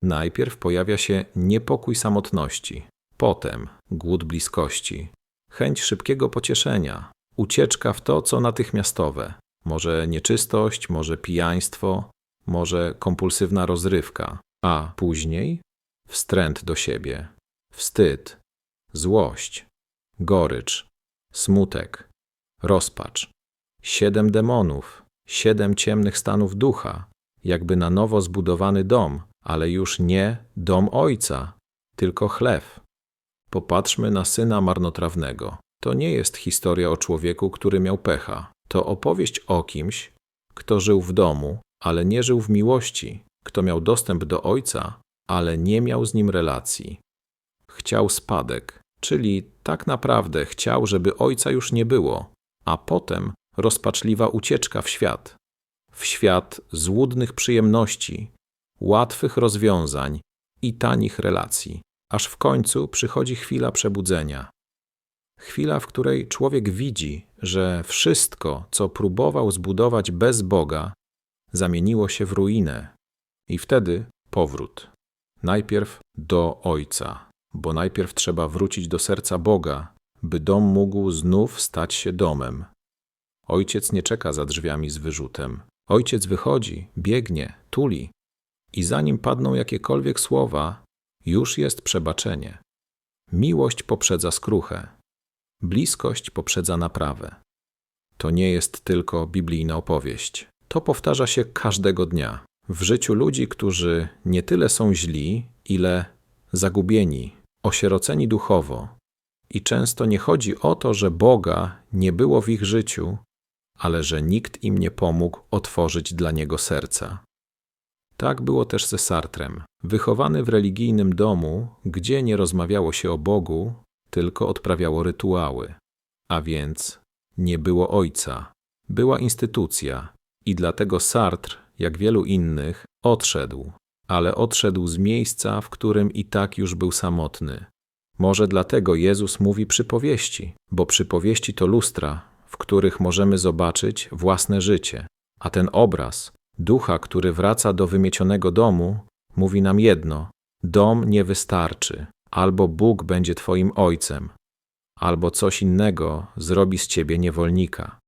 Najpierw pojawia się niepokój samotności, potem głód bliskości, chęć szybkiego pocieszenia, ucieczka w to, co natychmiastowe, może nieczystość, może pijaństwo, może kompulsywna rozrywka, a później wstręt do siebie, wstyd, złość, gorycz, smutek, rozpacz. 7 demonów, 7 ciemnych stanów ducha, jakby na nowo zbudowany dom, ale już nie dom Ojca, tylko chlew. Popatrzmy na syna marnotrawnego. To nie jest historia o człowieku, który miał pecha. To opowieść o kimś, kto żył w domu, ale nie żył w miłości, kto miał dostęp do Ojca, ale nie miał z nim relacji. Chciał spadek, czyli tak naprawdę chciał, żeby Ojca już nie było, a potem rozpaczliwa ucieczka w świat złudnych przyjemności, łatwych rozwiązań i tanich relacji, aż w końcu przychodzi chwila przebudzenia. Chwila, w której człowiek widzi, że wszystko, co próbował zbudować bez Boga, zamieniło się w ruinę. I wtedy powrót. Najpierw do Ojca, bo najpierw trzeba wrócić do serca Boga, by dom mógł znów stać się domem. Ojciec nie czeka za drzwiami z wyrzutem. Ojciec wychodzi, biegnie, tuli. I zanim padną jakiekolwiek słowa, już jest przebaczenie. Miłość poprzedza skruchę. Bliskość poprzedza naprawę. To nie jest tylko biblijna opowieść. To powtarza się każdego dnia. W życiu ludzi, którzy nie tyle są źli, ile zagubieni, osieroceni duchowo. I często nie chodzi o to, że Boga nie było w ich życiu, ale że nikt im nie pomógł otworzyć dla Niego serca. Tak było też ze Sartrem. Wychowany w religijnym domu, gdzie nie rozmawiało się o Bogu, tylko odprawiało rytuały. A więc nie było Ojca. Była instytucja i dlatego Sartre, jak wielu innych, odszedł. Ale odszedł z miejsca, w którym i tak już był samotny. Może dlatego Jezus mówi przypowieści, bo przypowieści to lustra, w których możemy zobaczyć własne życie. A ten obraz ducha, który wraca do wymiecionego domu, mówi nam jedno: dom nie wystarczy. Albo Bóg będzie twoim ojcem, albo coś innego zrobi z ciebie niewolnika.